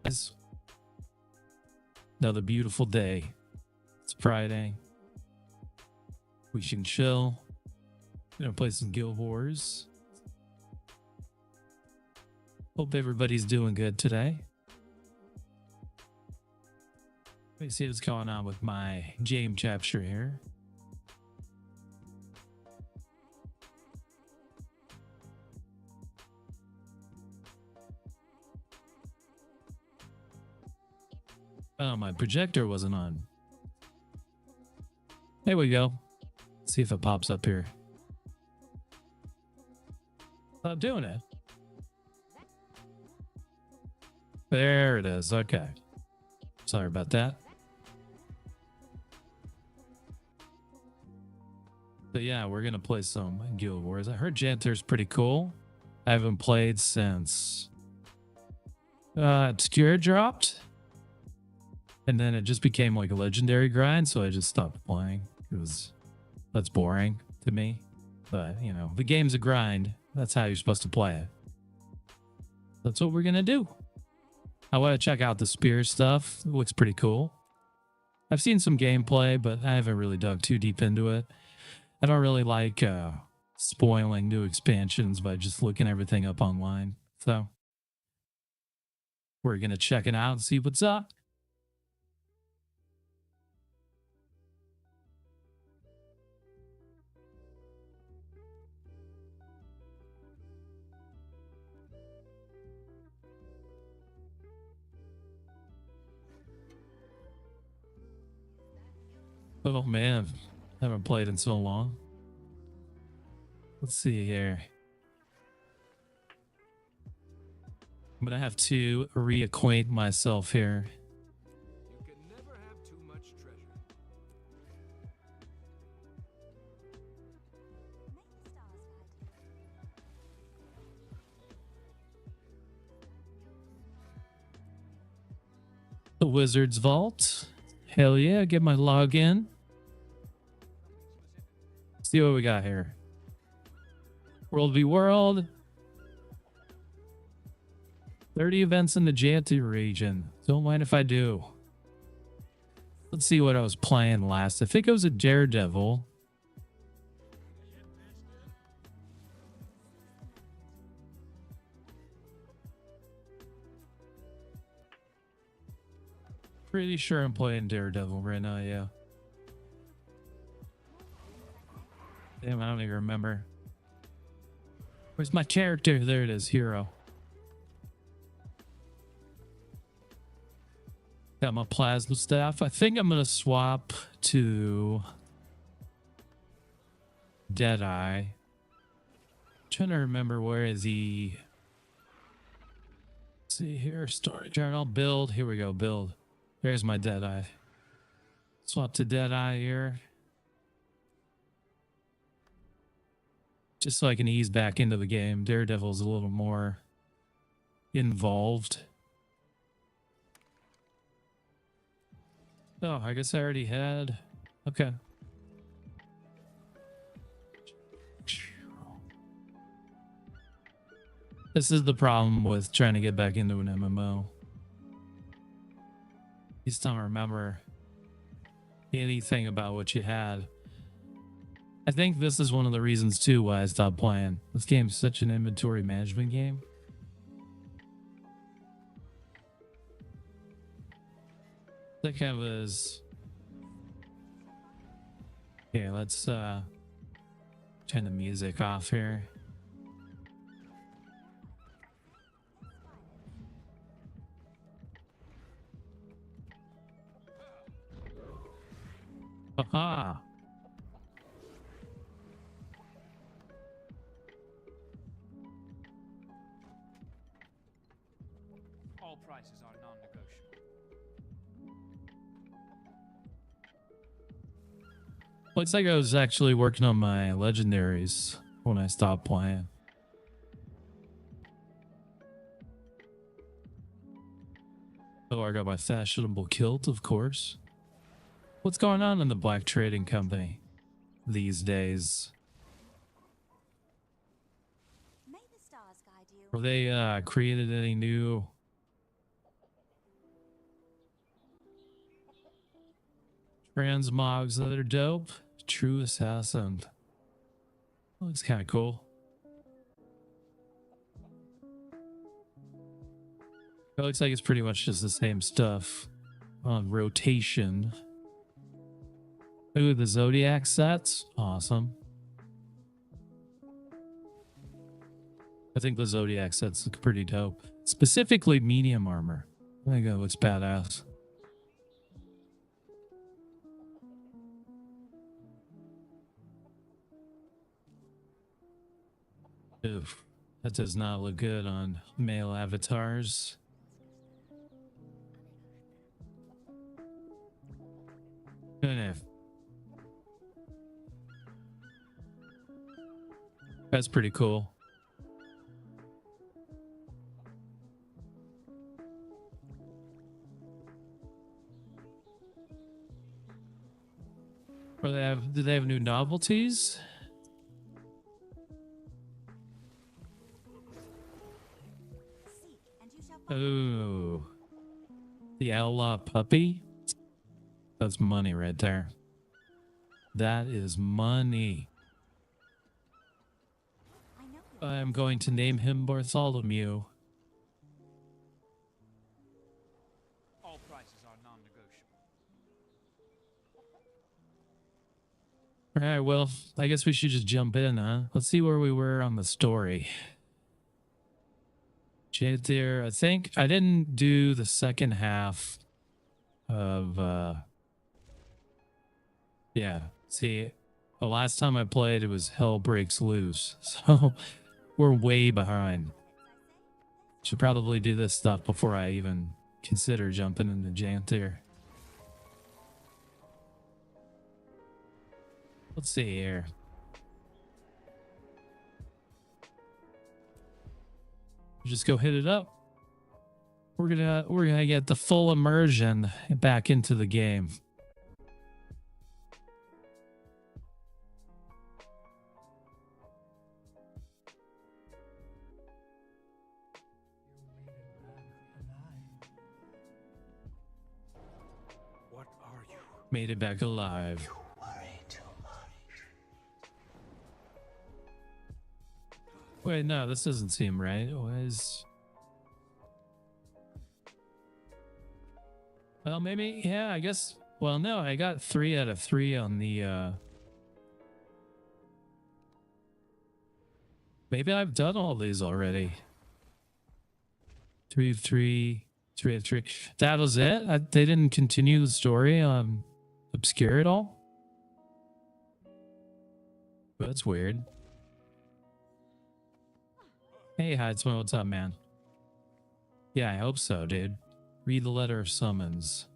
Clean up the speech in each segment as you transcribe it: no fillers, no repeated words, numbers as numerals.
It's another beautiful day. It's Friday. We can chill. Gonna play some Guild Wars. Hope everybody's doing good today. Let me see what's going on with my game capture here. Oh, my projector wasn't on. There we go. Let's see if it pops up here. Stop doing it. There it is. Okay. Sorry about that. But yeah, we're going to play some Guild Wars. I heard Janthir's pretty cool. I haven't played since Obscure dropped. And then it just became like a legendary grind, so I just stopped playing. That's boring to me. But, you know, the game's a grind. That's how you're supposed to play it. That's what we're going to do. I want to check out the spear stuff. It looks pretty cool. I've seen some gameplay, but I haven't really dug too deep into it. I don't really like spoiling new expansions by just looking everything up online. So we're going to check it out and see what's up. Oh man, haven't played in so long. Let's see here. I'm gonna have to reacquaint myself here. You can never have too much treasure. The Wizard's Vault. Hell yeah, get my login. See what we got here. World v World. 30 events in the Janthir region. Don't mind if I do. Let's see what I was playing last. I think it was a Daredevil. Pretty sure I'm playing Daredevil right now, yeah. Damn, I don't even remember. Where's my character? There it is, hero. Got my plasma staff. I think I'm gonna swap to Deadeye. Trying to remember where is he. Let's see here, story journal, build. Here we go, build. There's my Deadeye. Swap to Deadeye here. Just so I can ease back into the game. Daredevil's a little more involved. Oh, I guess I already had. Okay. This is the problem with trying to get back into an MMO. You just don't remember anything about what you had. I think this is one of the reasons too why I stopped playing. This game's such an inventory management game. I think I was... Okay, let's turn the music off here. Aha! All prices are non-negotiable. Looks like I was actually working on my legendaries when I stopped playing. Oh, I got my fashionable kilt, of course. What's going on in the Black Trading Company these days? May the stars guide you. Have they created any new Transmogs that are dope. True assassin. Looks kind of cool. It looks like it's pretty much just the same stuff on rotation. Ooh, the Zodiac sets. Awesome. I think the Zodiac sets look pretty dope. Specifically medium armor. I think that looks badass. Oof. That does not look good on male avatars. That's pretty cool. Or do they have new novelties? Oh, the outlaw puppy. That's money right there. That is money. I'm going to name him Bartholomew. All prices are non-negotiable. All right, well, I guess we should just jump in, huh? Let's see where we were on the story. Janthir, I think I didn't do the second half of yeah. See, the last time I played it was Hell Breaks Loose. So we're way behind. Should probably do this stuff before I even consider jumping into Janthir. Let's see here. Just go hit it up. We're gonna get the full immersion back into the game. What are you? Made it back alive. You worry too much. Wait, no, this doesn't seem right. Well, maybe, yeah, I guess. Well, no, I got 3 out of 3 on the, maybe I've done all these already. 3 of 3, 3 of 3. That was it? They didn't continue the story on Obscure at all? That's weird. Hey, Hidesman, what's up, man? Yeah, I hope so, dude. Read the letter of summons.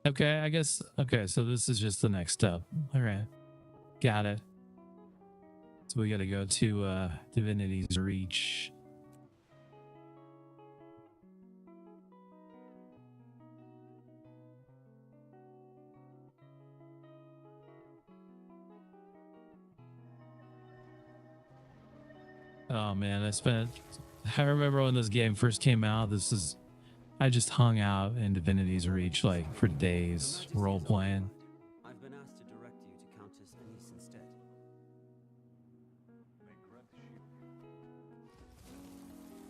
Okay, I guess. Okay, so this is just the next step. All right. Got it. So we got to go to Divinity's Reach. Oh man, I remember when this game first came out, I just hung out in Divinity's Reach like for days, role playing. I've been asked to direct you to Countess Anise instead.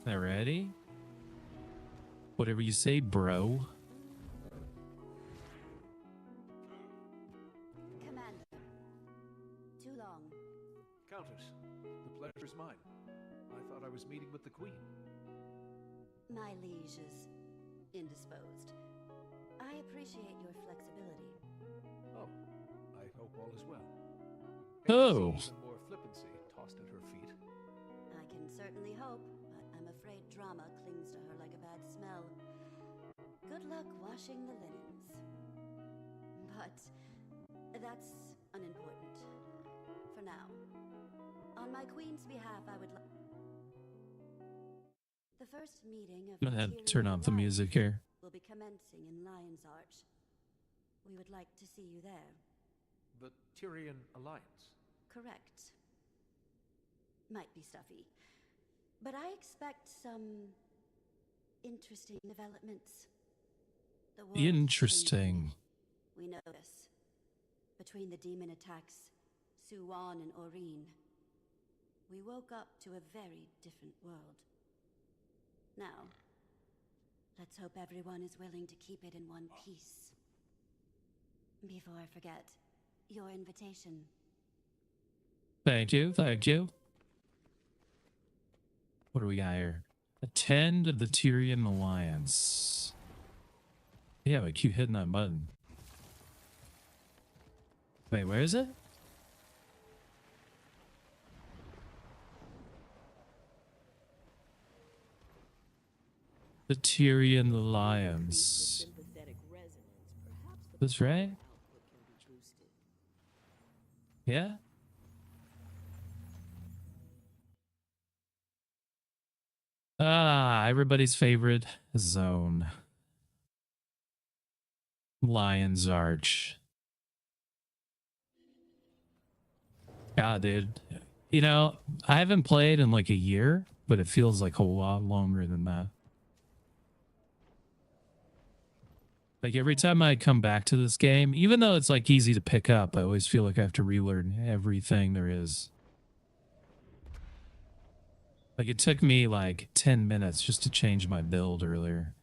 Are ready? Whatever you say, bro. Commander. Too long. Countess, the pleasure's mine. I thought I was meeting with the Queen. My liege is indisposed. I appreciate your flexibility. Oh, I hope all is well. Oh. Some more flippancy tossed at her feet. I can certainly hope, but I'm afraid drama clings to her like a bad smell. Good luck washing the linens. But that's unimportant. For now. On my queen's behalf, I would like... The first meeting of I'm gonna have to Tyrian turn off the Alliance music here. will be commencing in Lion's Arch. We would like to see you there. The Tyrian Alliance. Correct. Might be stuffy. But I expect some interesting developments. The world is Interesting. changing. We know this. Between the demon attacks, Suwan and Oreen, we woke up to a very different world. Now, let's hope everyone is willing to keep it in one piece. Before I forget, your invitation. Thank you. Thank you. What do we got here? Attend the Tyrian Alliance. Yeah, we keep hitting that button. Wait, where is it? The Tyrian Alliance. That's right? Yeah? Ah, everybody's favorite zone. Lion's Arch. God, dude. You know, I haven't played in like a year, but it feels like a lot longer than that. Like every time I come back to this game, even though it's like easy to pick up, I always feel like I have to relearn everything there is. Like it took me like 10 minutes just to change my build earlier.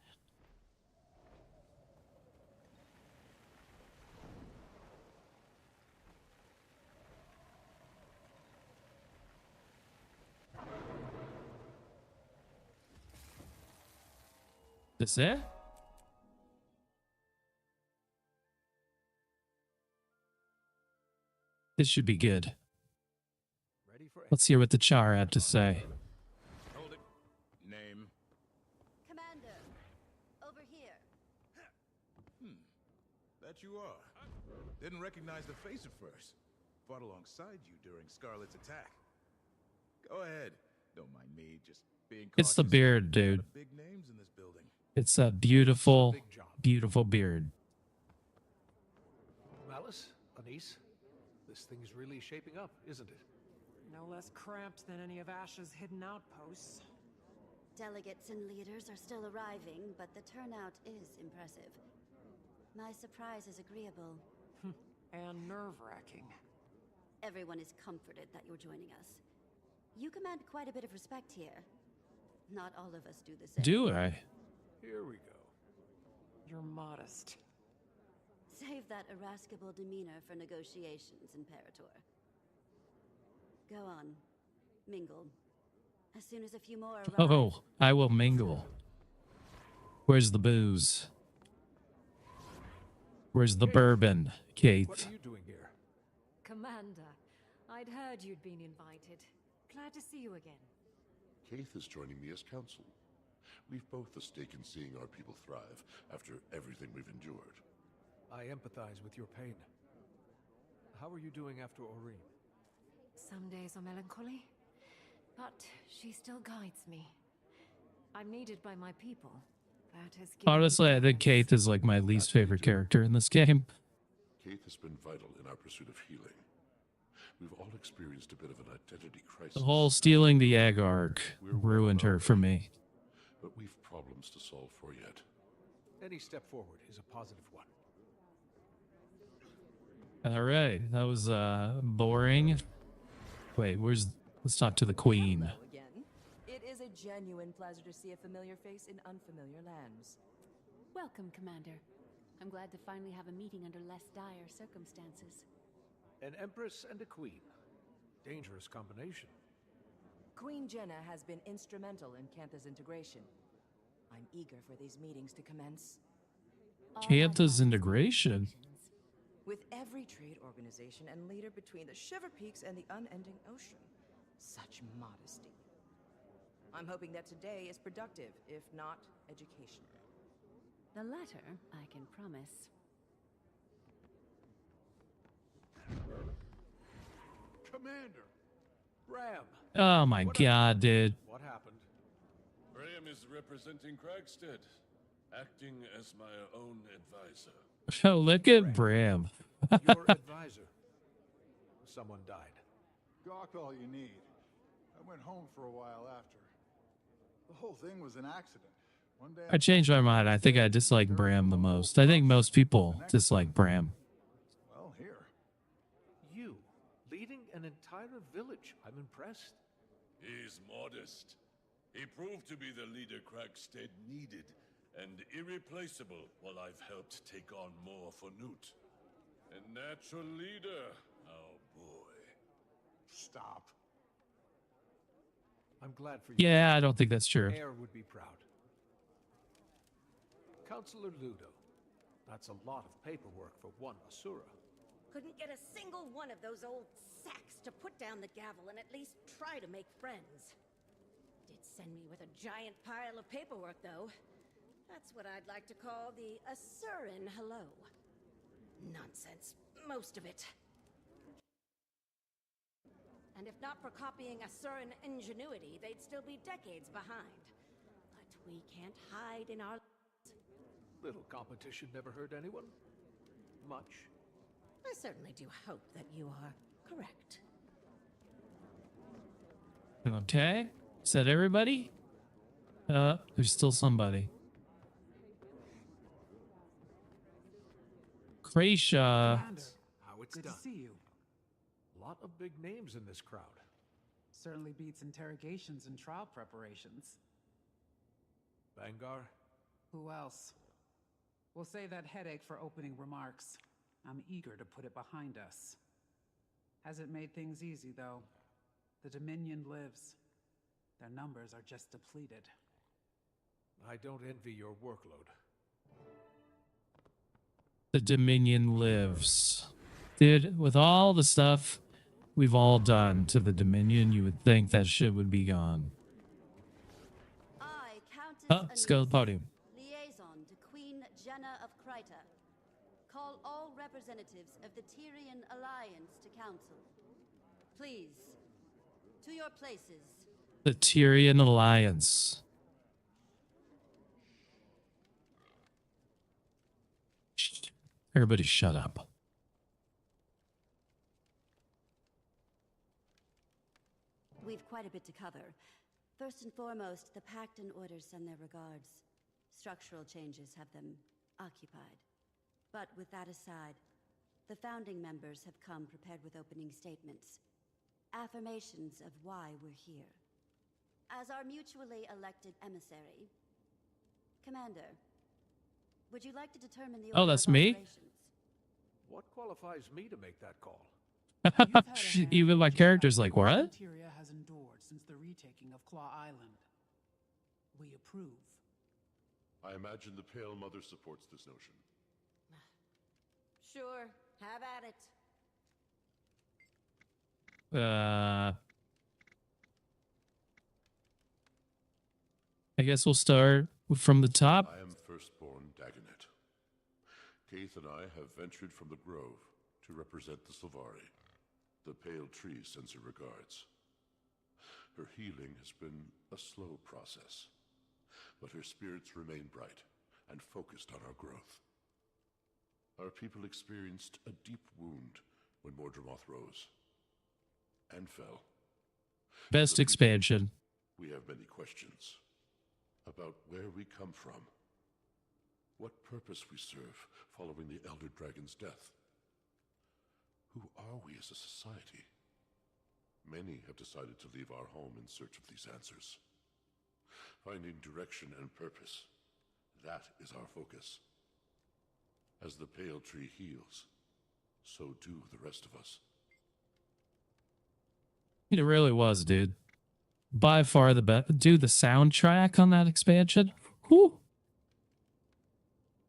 This it? This should be good. Ready for Let's hear what the Char had to say. Hold it. Name. Commander, over here. That you are. Didn't recognize the face at first. Fought alongside you during Scarlet's attack. Go ahead. Don't mind me just being It's the cautious. beard, A lot dude. of big names in this building. It's a beautiful, Big job. beautiful beard. Malice, Anise, this thing's really shaping up, isn't it? No less cramped than any of Ash's hidden outposts. Delegates and leaders are still arriving, but the turnout is impressive. My surprise is agreeable. And nerve-wracking. Everyone is comforted that you're joining us. You command quite a bit of respect here. Not all of us do the same. Do I? Here we go. You're modest. Save that irascible demeanor for negotiations, Imperator. Go on. Mingle. As soon as a few more arrive... Oh, I will mingle. Where's the booze? Where's the bourbon, What Keith? are you doing here? Commander, I'd heard you'd been invited. Glad to see you again. Keith is joining me as counsel. We've both a stake in seeing our people thrive after everything we've endured. I empathize with your pain. How are you doing after Oreen? Some days are melancholy, but she still guides me. I'm needed by my people. That has given me Honestly, I think purpose. Keith is like my least favorite character in this game. Keith has been vital in our pursuit of healing. We've all experienced a bit of an identity crisis. The whole stealing the egg arc ruined her for me. But we've problems to solve for yet. Any step forward is a positive one. All right, that was boring. Wait, let's talk to the queen. Hello again. It is a genuine pleasure to see a familiar face in unfamiliar lands. Welcome, Commander. I'm glad to finally have a meeting under less dire circumstances. An empress and a queen. Dangerous combination. Queen Jenna has been instrumental in Cantha's integration. I'm eager for these meetings to commence. Cantha's integration. With every trade organization and leader between the Shiver Peaks and the unending ocean. Such modesty. I'm hoping that today is productive, if not educational. The latter, I can promise. Commander! Ram! Oh my god, dude. What happened? Graham is representing Kragstead, acting as my own advisor. Oh, look at Bram. Your advisor. Someone died. Gawk all you need. I went home for a while after. The whole thing was an accident. One day I changed my mind. I think I dislike Bram the most. I think most people dislike Bram. Well, here. You, leading an entire village. I'm impressed. He's modest. He proved to be the leader Kragstead needed, and irreplaceable while I've helped take on more for Newt. A natural leader. Oh boy. Stop. I'm glad for you. Yeah, I don't think that's true. Heir would be proud. Counselor Ludo, that's a lot of paperwork for one Asura. Couldn't get a single one of those old sacks to put down the gavel and at least try to make friends. Did send me with a giant pile of paperwork, though. That's what I'd like to call the Asuran hello. Nonsense, most of it. And if not for copying Asuran ingenuity, they'd still be decades behind. But we can't hide in our... Little competition never hurt anyone. Much. I certainly do hope that you are correct. Okay. Is that everybody? There's still somebody. Kraysha. How it's Good done. to see you. Lot of big names in this crowd. Certainly beats interrogations and trial preparations. Vangar? Who else? We'll save that headache for opening remarks. I'm eager to put it behind us. Hasn't made things easy, though. The Dominion lives. Their numbers are just depleted. I don't envy your workload. The Dominion lives. Dude, with all the stuff we've all done to the Dominion, you would think that shit would be gone. I, Countess Oh, let's go to the podium. Liaison to Queen Jenna of Kryta. Call all representatives of the Tyrian Alliance to council. Please, to your places. The Tyrian Alliance. Shh. Everybody shut up. We've quite a bit to cover. First and foremost, the Pact and Orders send their regards. Structural changes have them occupied. But with that aside, the founding members have come prepared with opening statements. Affirmations of why we're here. As our mutually elected emissary, Commander, would you like to determine the order Oh, that's of me? operations? What qualifies me to make that call? Even my character's like, what? Interior has endured since the retaking of Claw Island. We approve. I imagine the Pale Mother supports this notion. Sure, have at it. I guess we'll start from the top. I am firstborn Dagonet. Keith and I have ventured from the Grove to represent the Sylvari. The Pale Tree sends her regards. Her healing has been a slow process, but her spirits remain bright and focused on our growth. Our people experienced a deep wound when Mordramoth rose and fell. Best expansion. We have many questions about where we come from, what purpose we serve following the Elder Dragon's death. Who are we as a society? Many have decided to leave our home in search of these answers. Finding direction and purpose, that is our focus. As the Pale Tree heals, so do the rest of us. It really was, dude. By far the best. Dude, the soundtrack on that expansion. Whew.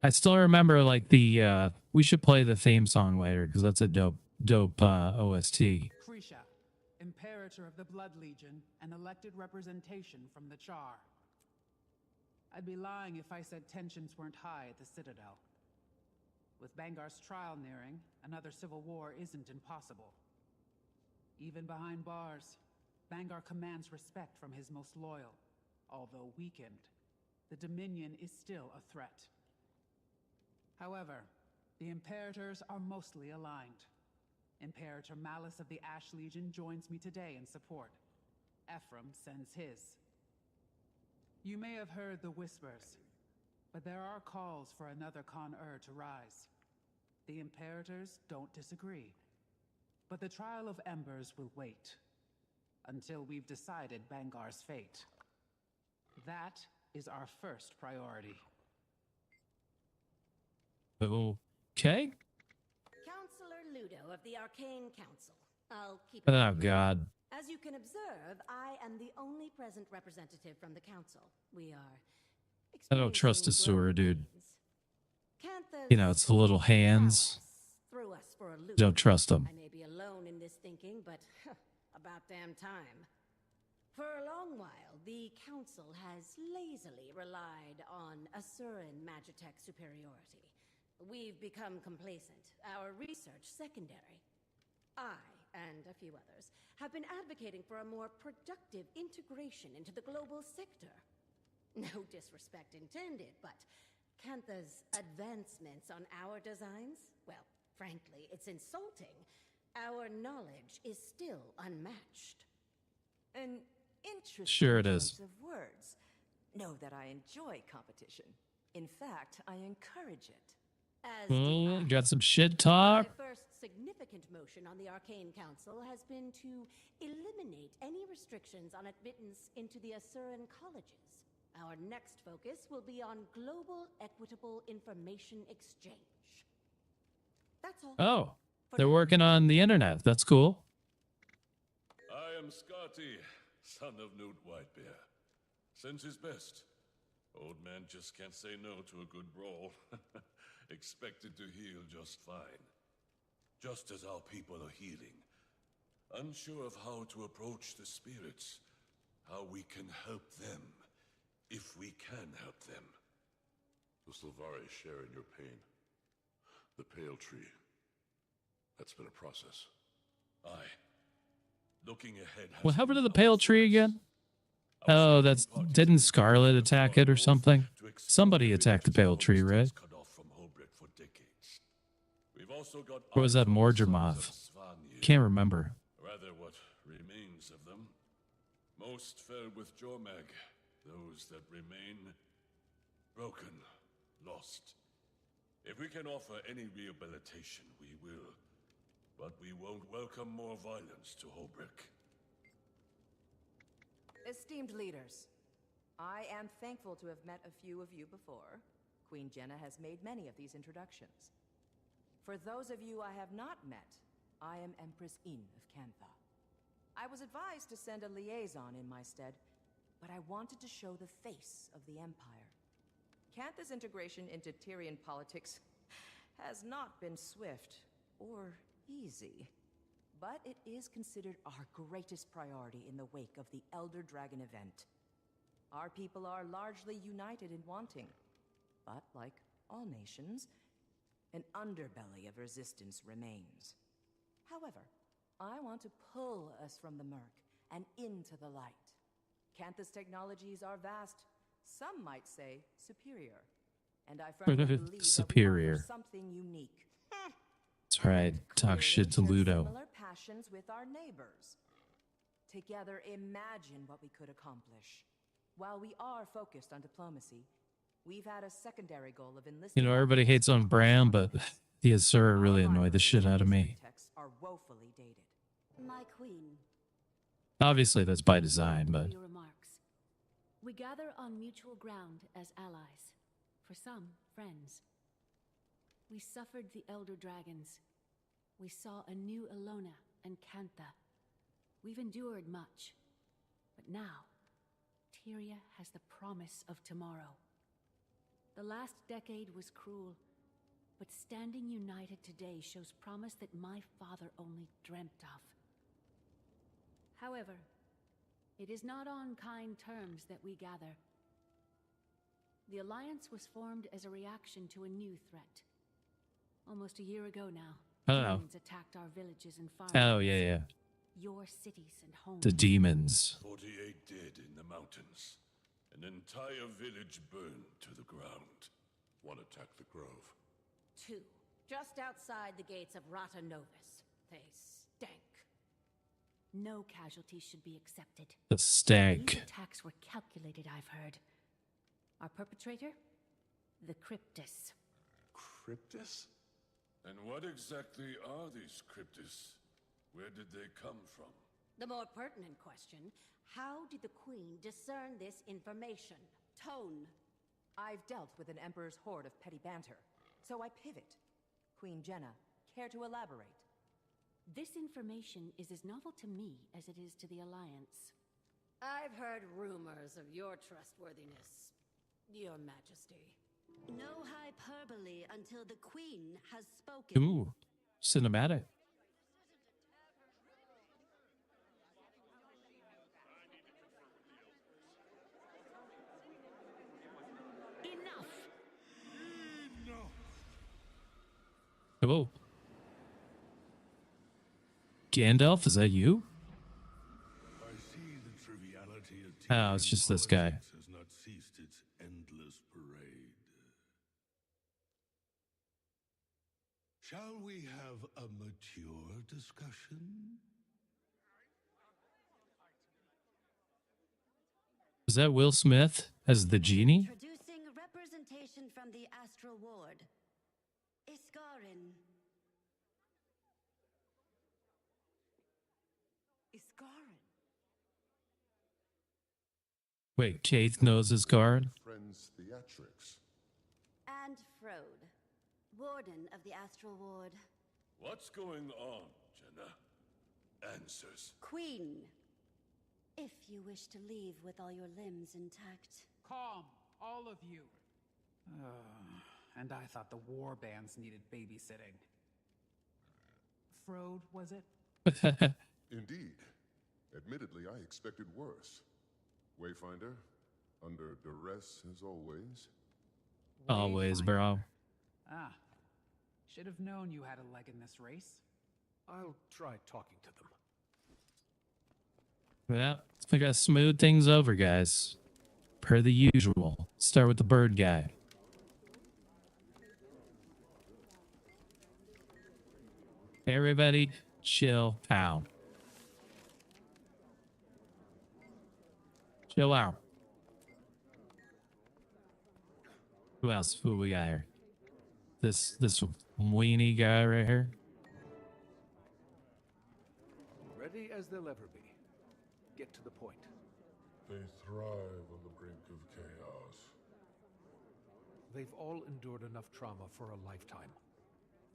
I still remember like the we should play the theme song later because that's a dope OST. Krisha, Imperator of the Blood Legion and elected representation from the Char. I'd be lying if I said tensions weren't high at the Citadel. With Bangar's trial nearing, another civil war isn't impossible. Even behind bars, Bangar commands respect from his most loyal. Although weakened, the Dominion is still a threat. However, the Imperators are mostly aligned. Imperator Malice of the Ash Legion joins me today in support. Ephraim sends his. You may have heard the whispers, but there are calls for another Con-Ur to rise. The Imperators don't disagree. But the trial of Embers will wait until we've decided Bangar's fate. That is our first priority. Okay. Counselor Ludo of the Arcane Council. I'll keep it Oh, brief. God. As you can observe, I am the only present representative from the council. We are I don't trust a experiencing sewer, growing dude. pains. Cantha's You know, it's the little hands. threw us for a loop. Don't trust them. I may be alone in this thinking, but about damn time. For a long while, the council has lazily relied on Asuran Magitech superiority. We've become complacent, our research secondary. I, and a few others, have been advocating for a more productive integration into the global sector. No disrespect intended, but Cantha's advancements on our designs, well, frankly, it's insulting. Our knowledge is still unmatched. An interesting Sure it is. choice of words. Know that I enjoy competition. In fact, I encourage it. As Well, got some shit talk. My first significant motion on the Arcane Council has been to eliminate any restrictions on admittance into the Asuran colleges. Our next focus will be on global equitable information exchange. That's all. Oh, they're working on the internet. That's cool. I am Scotty, son of Newt Whitebear. Sends his best. Old man just can't say no to a good brawl. Expected to heal just fine. Just as our people are healing. Unsure of how to approach the spirits. How we can help them. If we can help them. The Sylvari share in your pain. The Pale Tree. That's been a process. Aye. Looking ahead. What happened to the pale tree again? Oh, that's didn't Scarlet attack it or something? Somebody attacked the pale tree, right? Or was that Mordremoth? Can't remember. Rather what remains of them. Most fell with Jormag. Those that remain, broken, lost. If we can offer any rehabilitation, we will. But we won't welcome more violence to Holbrook. Esteemed leaders, I am thankful to have met a few of you before. Queen Jenna has made many of these introductions. For those of you I have not met, I am Empress Yin of Cantha. I was advised to send a liaison in my stead, but I wanted to show the face of the Empire. Cantha's integration into Tyrian politics has not been swift or easy. But it is considered our greatest priority in the wake of the Elder Dragon event. Our people are largely united in wanting, but like all nations, an underbelly of resistance remains. However, I want to pull us from the murk and into the light. Cantha's technologies are vast, some might say superior, and I firmly believe Superior. that we offer something unique. That's right. Talk shit to Ludo. Similar passions with our neighbors. Together, imagine what we could accomplish. While we are focused on diplomacy, we've had a secondary goal of enlisting. You know, everybody hates on Bram, but the Asura really annoyed the shit out of me. Texts are woefully dated. My queen. Obviously, that's by design, but Your remarks. We gather on mutual ground as allies. For some, friends. We suffered the Elder Dragons. We saw a new Elona and Cantha. We've endured much. But now, Tyria has the promise of tomorrow. The last decade was cruel, but standing united today shows promise that my father only dreamt of. However, it is not on kind terms that we gather. The Alliance was formed as a reaction to a new threat. Almost a year ago now, demons attacked our villages and farms. Oh, yeah. Your cities and homes. The demons. 48 dead in the mountains. An entire village burned to the ground. One attacked the grove. 2, just outside the gates of Rata Novus. They stank. No casualties should be accepted. The stank. These attacks were calculated, I've heard. Our perpetrator? The Cryptus. Cryptus? And what exactly are these cryptis? Where did they come from? The more pertinent question, how did the Queen discern this information? Tone. I've dealt with an Emperor's horde of petty banter, so I pivot. Queen Jenna, care to elaborate? This information is as novel to me as it is to the Alliance. I've heard rumors of your trustworthiness, Your Majesty. No hyperbole until the Queen has spoken. Ooh, cinematic. Hello. Gandalf, is that you? I see the triviality of Oh, it's just this guy. has not ceased its endless parade. Shall we have a mature discussion? Is that Will Smith as the genie? Introducing representation from the Astral Ward. Iskarin. Iskarin. Wait, Kate knows his card? Friends theatrics. And Frode, Warden of the Astral Ward. What's going on, Jenna? Answers. Queen. If you wish to leave with all your limbs intact. Calm, all of you. And I thought the war bands needed babysitting. Frode, was it? Indeed. Admittedly, I expected worse. Wayfinder, under duress as always. Always, bro. Ah. Should have known you had a leg in this race. I'll try talking to them. Yeah, we gotta smooth things over, guys. Per the usual. Start with the bird guy. Everybody, chill out. Chill out. Who else? Who we got here? This weenie guy right here. Ready as they'll ever be. Get to the point. They thrive on the brink of chaos. They've all endured enough trauma for a lifetime.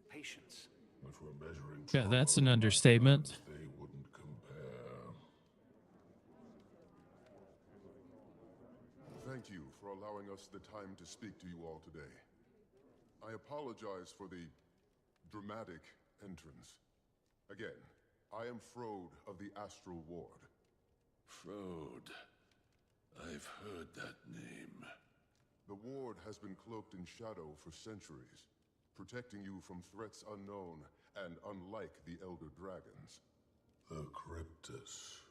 Patience. If we're measuring Yeah, that's an understatement. they wouldn't compare. Thank you for allowing us the time to speak to you all today. I apologize for the dramatic entrance. Again, I am Frode of the Astral Ward. Frode. I've heard that name. The Ward has been cloaked in shadow for centuries, protecting you from threats unknown and unlike the Elder Dragons. The Cryptus.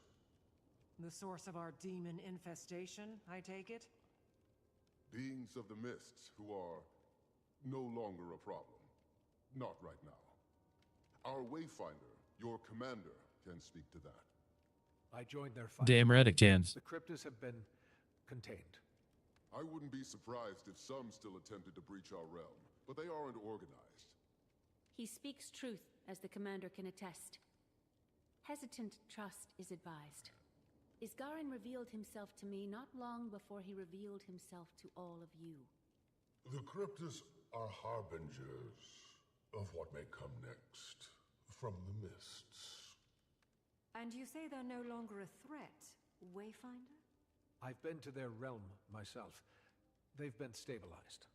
The source of our demon infestation, I take it? Beings of the Mists who are no longer a problem. Not right now. Our Wayfinder, your commander, can speak to that. I joined their fight. Damn right it can. The cryptis have been contained. I wouldn't be surprised if some still attempted to breach our realm, but they aren't organized. He speaks truth, as the commander can attest. Hesitant trust is advised. Isgarin revealed himself to me not long before he revealed himself to all of you. The Cryptus are harbingers of what may come next from the Mists. And you say they're no longer a threat, Wayfinder? I've been to their realm myself. They've been stabilized.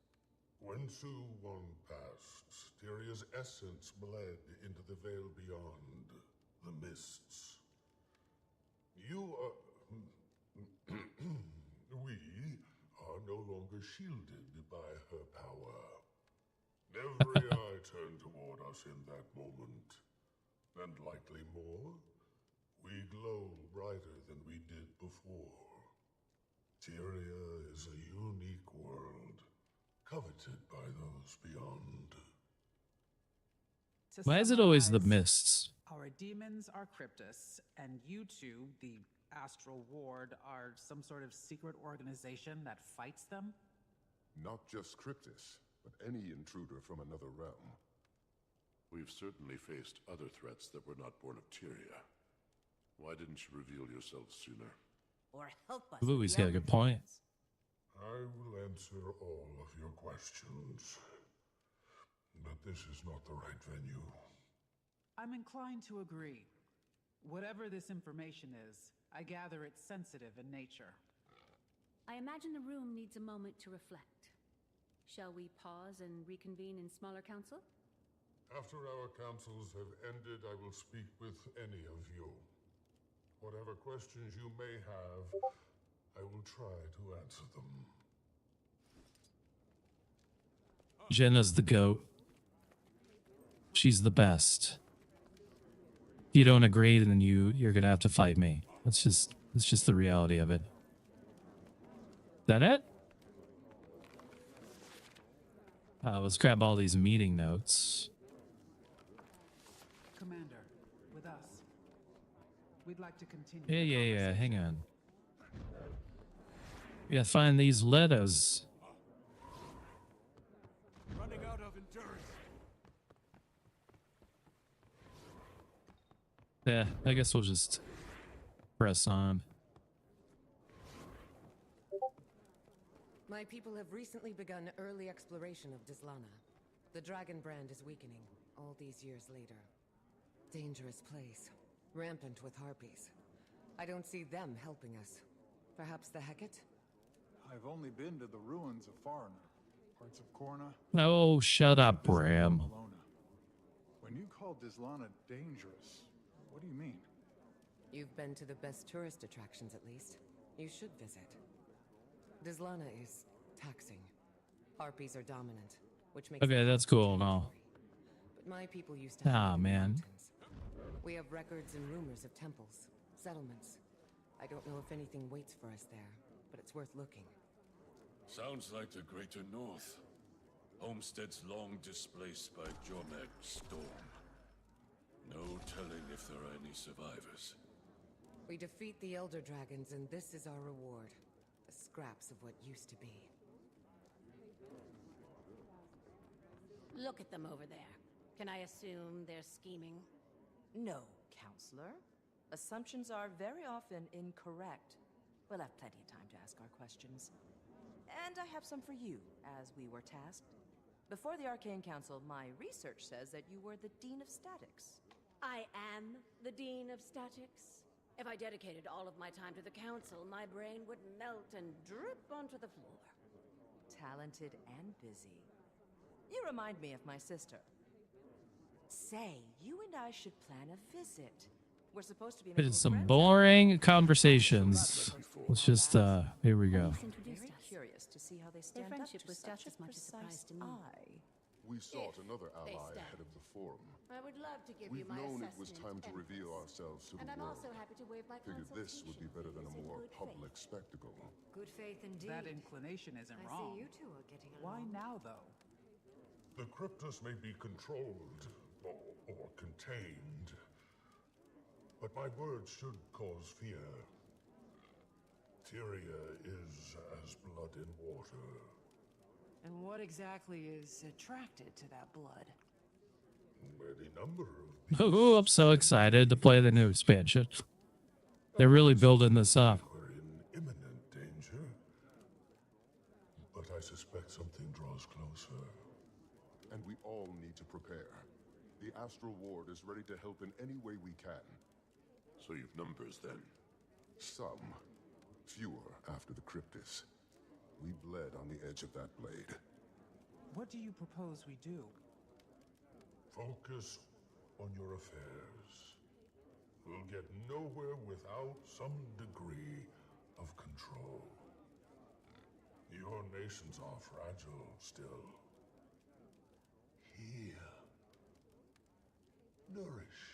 When Gw2 passed, Tyria's essence bled into the veil beyond, the Mists. You are... we are no longer shielded by her power. Every eye turned toward us in that moment, and likely more. We glow brighter than we did before. Tyria is a unique world, coveted by those beyond. To Why is it always the summarize, mists? Our demons are Cryptus, and you two, the Astral Ward, are some sort of secret organization that fights them? Not just Cryptus, but any intruder from another realm. We've certainly faced other threats that were not born of Tyria. Why didn't you reveal yourself sooner? Or help us. Ooh, he's got a good point. I will answer all of your questions. But this is not the right venue. I'm inclined to agree. Whatever this information is, I gather it's sensitive in nature. I imagine the room needs a moment to reflect. Shall we pause and reconvene in smaller council? After our councils have ended, I will speak with any of you. Whatever questions you may have, I will try to answer them. Jenna's the GOAT. She's the best. If you don't agree, then you're gonna have to fight me. That's just the reality of it. Is that it? Let's grab all these meeting notes. Commander, with us. We'd like to continue. Yeah. Hang on. We gotta find these letters. Running out of endurance. Yeah, I guess we'll just press on. My people have recently begun early exploration of Dislana. The dragon brand is weakening, all these years later. Dangerous place, rampant with harpies. I don't see them helping us. Perhaps the Hecate? I've only been to the ruins of Foreigner, parts of Korna. Oh, shut up, Bram. When you call Dislana dangerous, what do you mean? You've been to the best tourist attractions at least. You should visit. Dislana is taxing. Harpies are dominant, which makes Okay, that's cool and all. But my people used to Ah, man. We have records and rumors of temples, settlements. I don't know if anything waits for us there, but it's worth looking. Sounds like the Greater North. Homesteads long displaced by Jormag's storm. No telling if there are any survivors. We defeat the Elder Dragons, and this is our reward. The scraps of what used to be. Look at them over there. Can I assume they're scheming? No, Counselor. Assumptions are very often incorrect. We'll have plenty of time to ask our questions. And I have some for you, as we were tasked. Before the Arcane Council, my research says that you were the Dean of Statics. I am the Dean of Statics. If I dedicated all of my time to the Council, my brain would melt and drip onto the floor. Talented and busy. You remind me of my sister. Say, you and I should plan a visit. We're supposed to be making It's some friends. boring conversations. Let's just, here we go. Very curious to see how they stand up friendship to was such just as a much a surprise precise to me. eye. We sought another they ally stand. ahead of the forum. I would love to give We've you my known assessment. it was time to reveal ourselves to And the I'm world. also happy to waive my Figured this would be better than a more public spectacle. Good faith indeed. That inclination isn't I wrong. see you two are getting along. Why now, though? The Cryptus may be controlled or contained, but my words should cause fear. Tyria is as blood in water. And what exactly is attracted to that blood? Any number of Oh, I'm so excited to play the new expansion. They're really building this up. we're in imminent danger, but I suspect something draws closer. And we all need to prepare. The Astral Ward is ready to help in any way we can. So you've numbers then? Some. Fewer after the Cryptus. We bled on the edge of that blade. What do you propose we do? Focus on your affairs. We'll get nowhere without some degree of control. Your nations are fragile still. Heal. Nourish.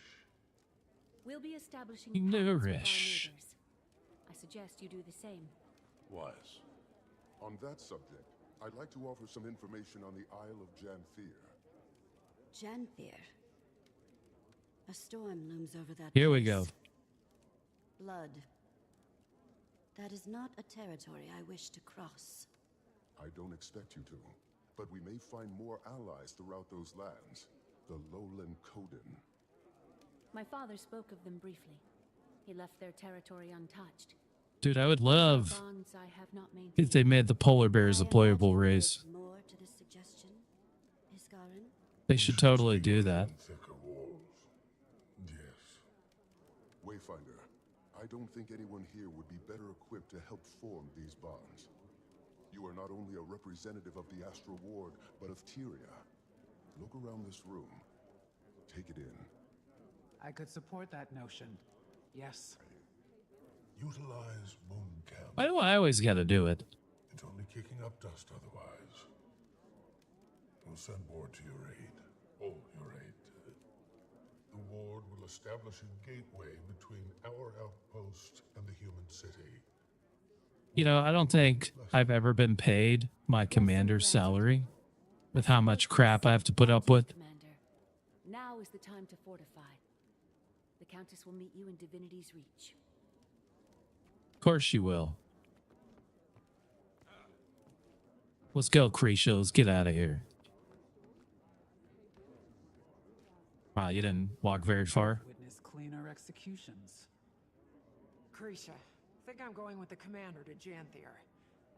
We'll be establishing patterns with our Nourish. neighbors. I suggest you do the same. Wise. On that subject, I'd like to offer some information on the Isle of Janthir. Janthir. A storm looms over that Here we place. go. Blood. That is not a territory I wish to cross. I don't expect you to, but we may find more allies throughout those lands. The Lowland Coden. My father spoke of them briefly. He left their territory untouched. Dude, I would love Bonds I have not maintained. if they made the polar bears a playable race. More to this suggestion, Iskarin? They should totally do that. Thicker walls. Yes. Wayfinder, I don't think anyone here would be better equipped to help form these bonds. You are not only a representative of the Astral Ward, but of Tyria. Look around this room. Take it in. I could support that notion. Yes. Utilize wound camp. Why do I always gotta do it? It's only kicking up dust otherwise. We'll send ward to your aid. Oh, your aid. The ward will establish a gateway between our outpost and the human city. You know, I don't think I've ever been paid my commander's salary with how much crap I have to put up with. Commander, now is the time to fortify. The Countess will meet you in Divinity's Reach. Of course she will. Let's go, Cretia. Let's get out of here. Wow, you didn't walk very far. Witness cleaner executions. Cretia, think I'm going with the commander to Janthir.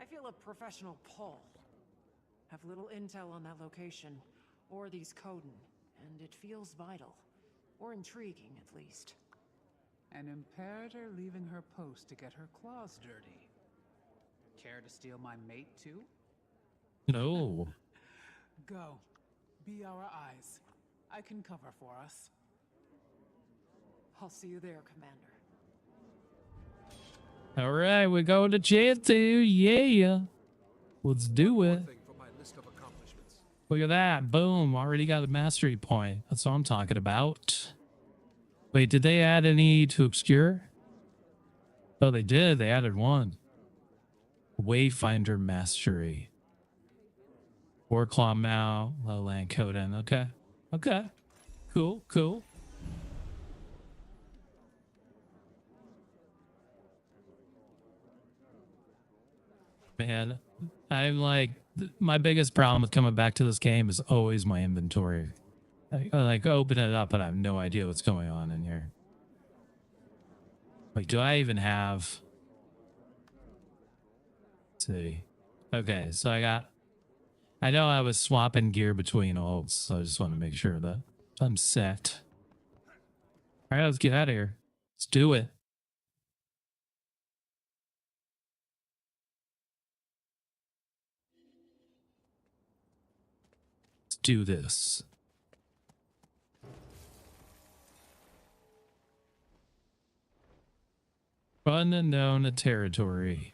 I feel a professional pull. Have little intel on that location, or these Coden, and it feels vital. Or intriguing, at least. An imperator leaving her post to get her claws dirty. Care to steal my mate, too? No. Go. Be our eyes. I can cover for us. I'll see you there, Commander. All right, we go to Janthir. Yeah. Let's do it. Look at that. Boom. Already got a mastery point. That's what I'm talking about. Wait, did they add any to Obscure? Oh, they did. They added one. Wayfinder Mastery. Warclaw Mao, Lowland Coden. Okay. Okay. Cool, cool. Man, I'm like, my biggest problem with coming back to this game is always my inventory. I like open it up and I have no idea what's going on in here. Like, do I even have... Let's see. Okay, so I know I was swapping gear between ults, so I just want to make sure that I'm set. All right, let's get out of here. Let's do it. Let's do this. Unknown territory.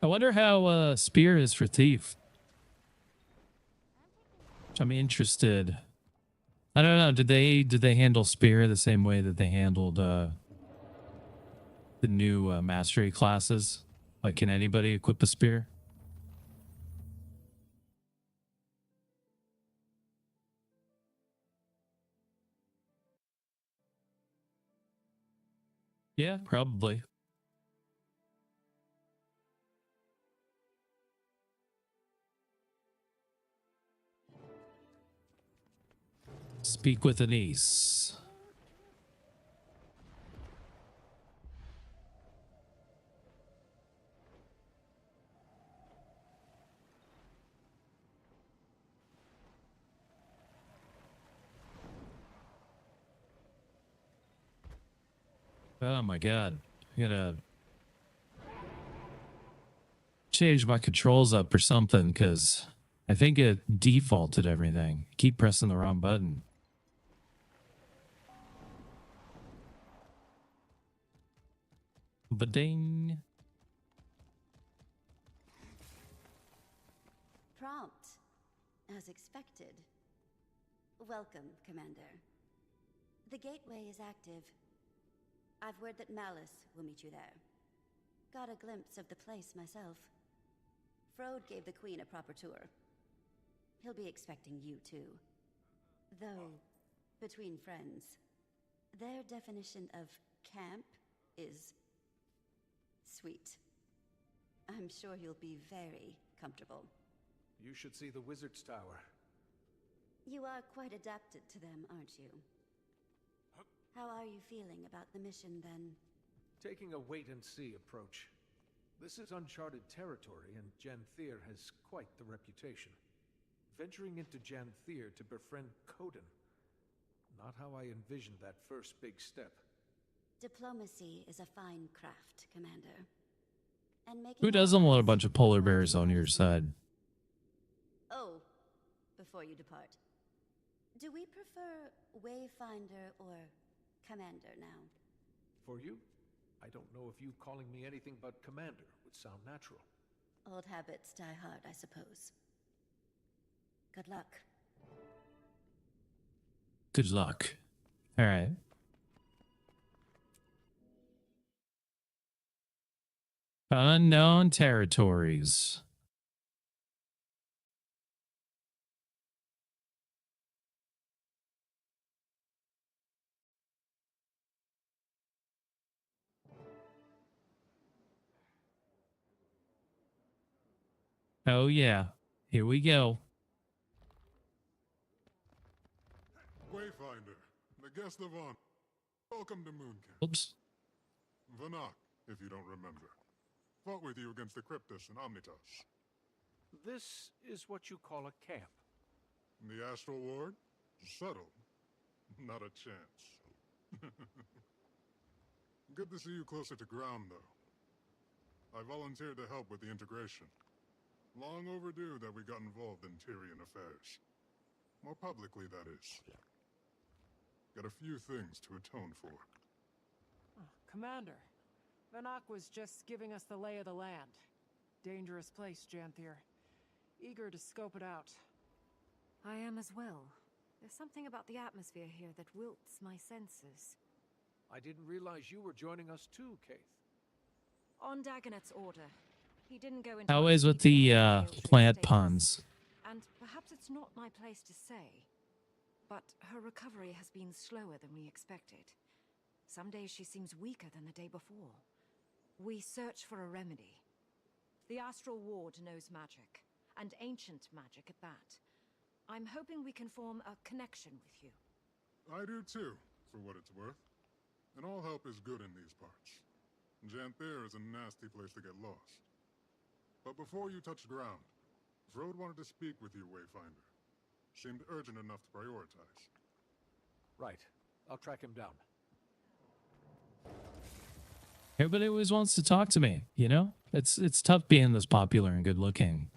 I wonder how Spear is for Thief. I'm interested. I don't know. Did they handle Spear the same way that they handled the new mastery classes? Like, can anybody equip a Spear? Yeah, probably. Speak with Anise. Oh my god. I gotta change my controls up or something, because I think it defaulted everything. Keep pressing the wrong button. Ba-ding. Prompt, as expected. Welcome, Commander. The gateway is active. I've word that Malice will meet you there. Got a glimpse of the place myself. Frode gave the Queen a proper tour. He'll be expecting you too. Though, between friends, their definition of camp is sweet. I'm sure you'll be very comfortable. You should see the Wizard's Tower. You are quite adapted to them, aren't you? How are you feeling about the mission, then? Taking a wait-and-see approach. This is uncharted territory, and Janthir has quite the reputation. Venturing into Janthir to befriend Coden. Not how I envisioned that first big step. Diplomacy is a fine craft, Commander. And making Who doesn't want a bunch of polar bears on your side? Oh, before you depart. Do we prefer Wayfinder or Commander now? For you, I don't know if you calling me anything but Commander would sound natural. Old habits die hard, I suppose. Good luck. Good luck. All right. Unknown territories. Oh yeah, here we go. Wayfinder, the guest of honor. Welcome to Mooncamp. Oops. Vanak, if you don't remember. Fought with you against the Cryptus and Omnitas. This is what you call a camp. The Astral Ward? Subtle. Not a chance. Good to see you closer to ground, though. I volunteered to help with the integration. Long overdue that we got involved in Tyrian affairs. More publicly, that is. Got a few things to atone for. Oh, Commander, Vanak was just giving us the lay of the land. Dangerous place, Janthir. Eager to scope it out. I am as well. There's something about the atmosphere here that wilts my senses. I didn't realize you were joining us too, Kaith. On Dagonet's order. He didn't go into Always with the plant puns. And perhaps it's not my place to say, but her recovery has been slower than we expected. Some days she seems weaker than the day before. We search for a remedy. The Astral Ward knows magic, and ancient magic at that. I'm hoping we can form a connection with you. I do too, for what it's worth. And all help is good in these parts. Janthir is a nasty place to get lost. But before you touch ground, Frode wanted to speak with you, Wayfinder. Seemed urgent enough to prioritize. Right. I'll track him down. Everybody always wants to talk to me, you know? It's tough being this popular and good looking.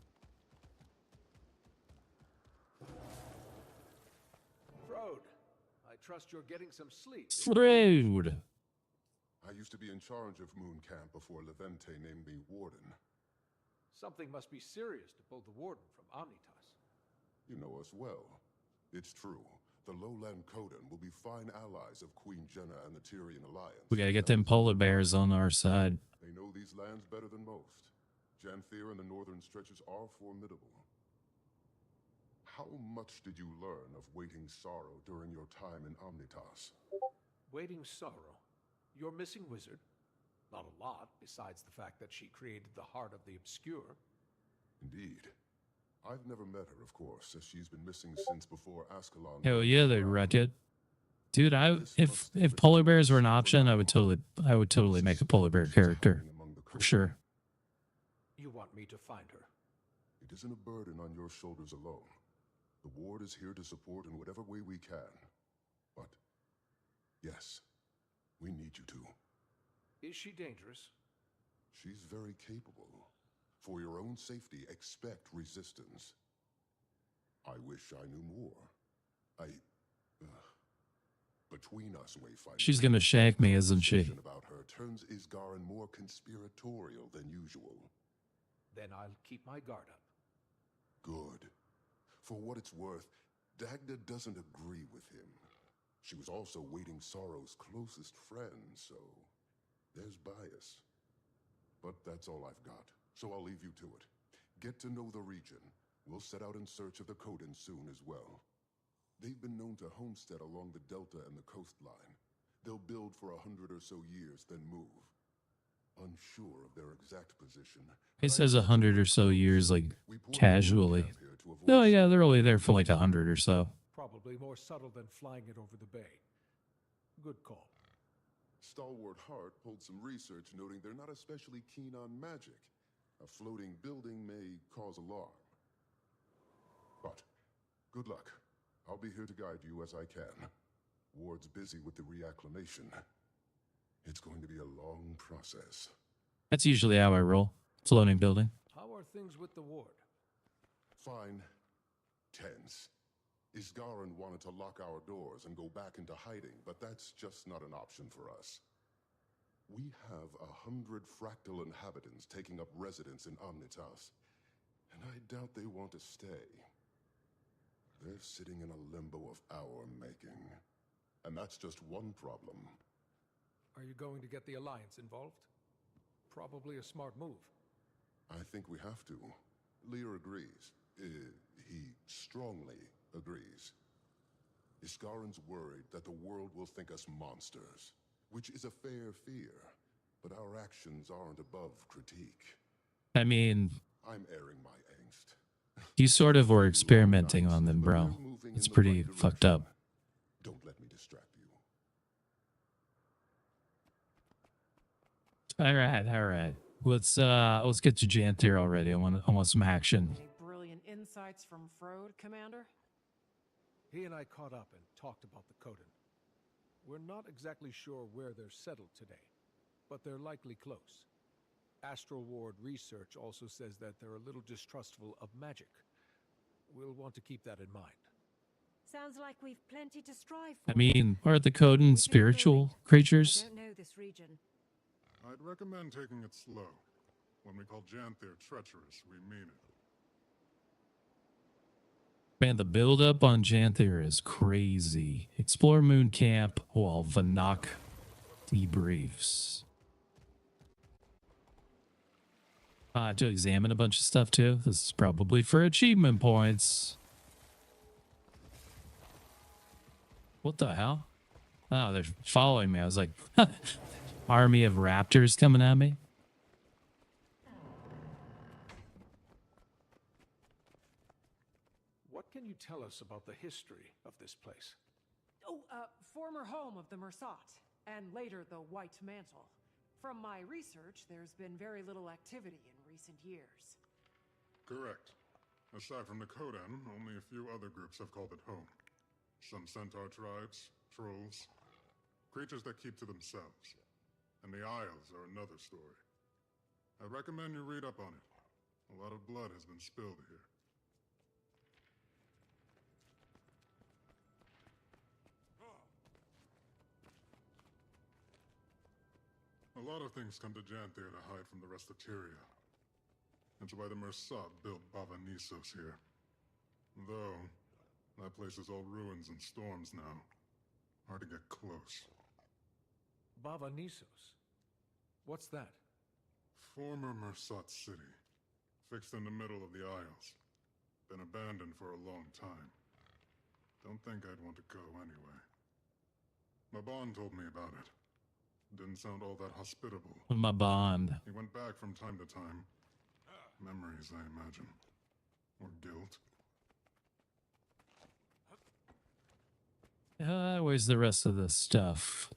Frode, I trust you're getting some sleep. Frode! I used to be in charge of Mooncamp before Levente named me Warden. Something must be serious to pull the Warden from Omnitas. You know us well. It's true. The Lowland Coden will be fine allies of Queen Jenna and the Tyrian Alliance. We gotta get them polar bears on our side. They know these lands better than most. Janthir and the northern stretches are formidable. How much did you learn of Waiting Sorrow during your time in Omnitas? Waiting Sorrow? Your missing wizard? Not a lot, besides the fact that she created the Heart of the Obscure. Indeed. I've never met her, of course, as she's been missing since before Ascalon. Hell yeah, they wrecked it. Dude, if polar bears were an option, I would totally make a polar bear character. For sure. You want me to find her? It isn't a burden on your shoulders alone. The ward is here to support in whatever way we can. But, yes, we need you to. Is she dangerous? She's very capable. For your own safety, expect resistance. I wish I knew more. Between us, Wayfinder. She's gonna shank me, isn't she? About her turns Isgarin more conspiratorial than usual. Then I'll keep my guard up. Good. For what it's worth, Dagda doesn't agree with him. She was also Waiting Sorrow's closest friend, so there's bias. But that's all I've got, so I'll leave you to it. Get to know the region. We'll set out in search of the Coden soon as well. They've been known to homestead along the delta and the coastline. They'll build for 100 or so years, then move. Unsure of their exact position. He says 100 or so years, like, casually. No, yeah, they're only there for like 100 or so. Probably more subtle than flying it over the bay. Good call. Stalwart Hart pulled some research noting they're not especially keen on magic. A floating building may cause alarm. But good luck. I'll be here to guide you as I can. Ward's busy with the reacclimation. It's going to be a long process. That's usually how I roll. Floating building. How are things with the ward? Fine. Tense. Isgarin wanted to lock our doors and go back into hiding, but that's just not an option for us. We have 100 fractal inhabitants taking up residence in Omnitas, and I doubt they want to stay. They're sitting in a limbo of our making, and that's just one problem. Are you going to get the Alliance involved? Probably a smart move. I think we have to. Lear agrees. He strongly agrees. Iskarin's worried that the world will think us monsters, which is a fair fear, but our actions aren't above critique. I mean, I'm airing my angst. you sort of were experimenting on them, bro. It's pretty fucked up. Don't let me distract you. All right. Let's get to Janthir already. I want some action. Any brilliant insights from Frode, Commander? He and I caught up and talked about the Coden. We're not exactly sure where they're settled today, but they're likely close. Astral Ward research also says that they're a little distrustful of magic. We'll want to keep that in mind. Sounds like we've plenty to strive for. I mean, are the Coden spiritual creatures? I don't know this region. I'd recommend taking it slow. When we call Janthir treacherous, we mean it. Man, the build-up on Janthir is crazy. Explore Moon Camp while Vanak debriefs. I have to examine a bunch of stuff too. This is probably for achievement points. What the hell? Oh, they're following me. I was like, army of raptors coming at me. What can you tell us about the history of this place? Oh, former home of the Mersat, and later the White Mantle. From my research, there's been very little activity in recent years. Correct. Aside from the Kodan, only a few other groups have called it home. Some centaur tribes, trolls, creatures that keep to themselves. And the Isles are another story. I recommend you read up on it. A lot of blood has been spilled here. A lot of things come to Janthir to hide from the rest of Tyria. That's why the Mersat built Bava-Nisos here. Though, that place is all ruins and storms now. Hard to get close. Bava-Nisos? What's that? Former Mersat city. Fixed in the middle of the Isles. Been abandoned for a long time. Don't think I'd want to go anyway. Maban told me about it. Didn't sound all that hospitable. My bond. He went back from time to time. Memories, I imagine. Or guilt. Where's the rest of this stuff?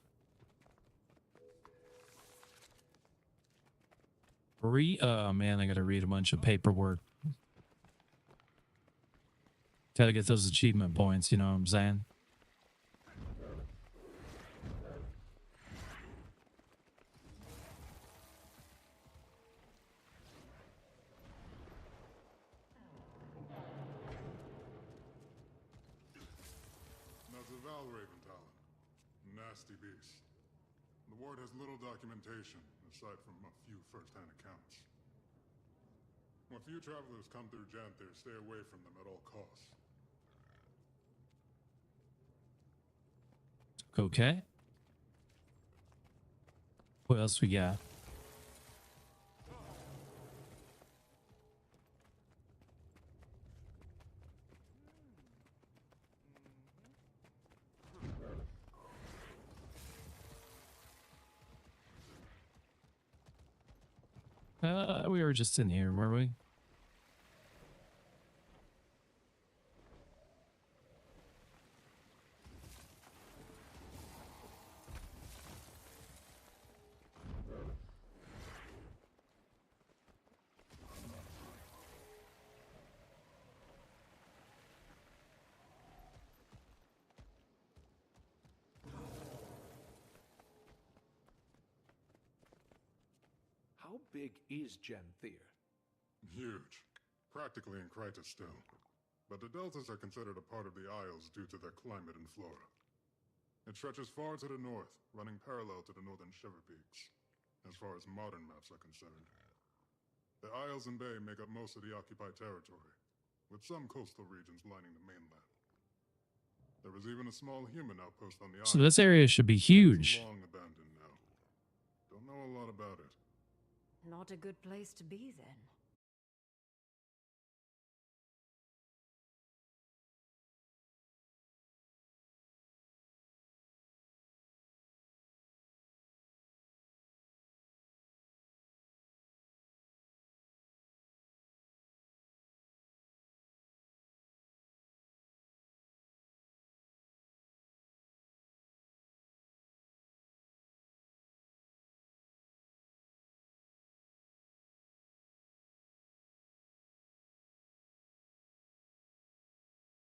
Oh man, I gotta read a bunch of paperwork. Gotta get those achievement points, you know what I'm saying? Nasty beast. The ward has little documentation, aside from a few first-hand accounts. When few travelers come through Janthir, stay away from them at all costs. Okay. What else we got? We were just in here, were we? How big is Janthir? Huge. Practically in Krytus still. But the deltas are considered a part of the Isles due to their climate and flora. It stretches far to the north, running parallel to the northern Shiver Peaks, as far as modern maps are concerned. The Isles and Bay make up most of the occupied territory, with some coastal regions lining the mainland. There is even a small human outpost on the island. So this area should be huge. Long abandoned now. Don't know a lot about it. Not a good place to be, then.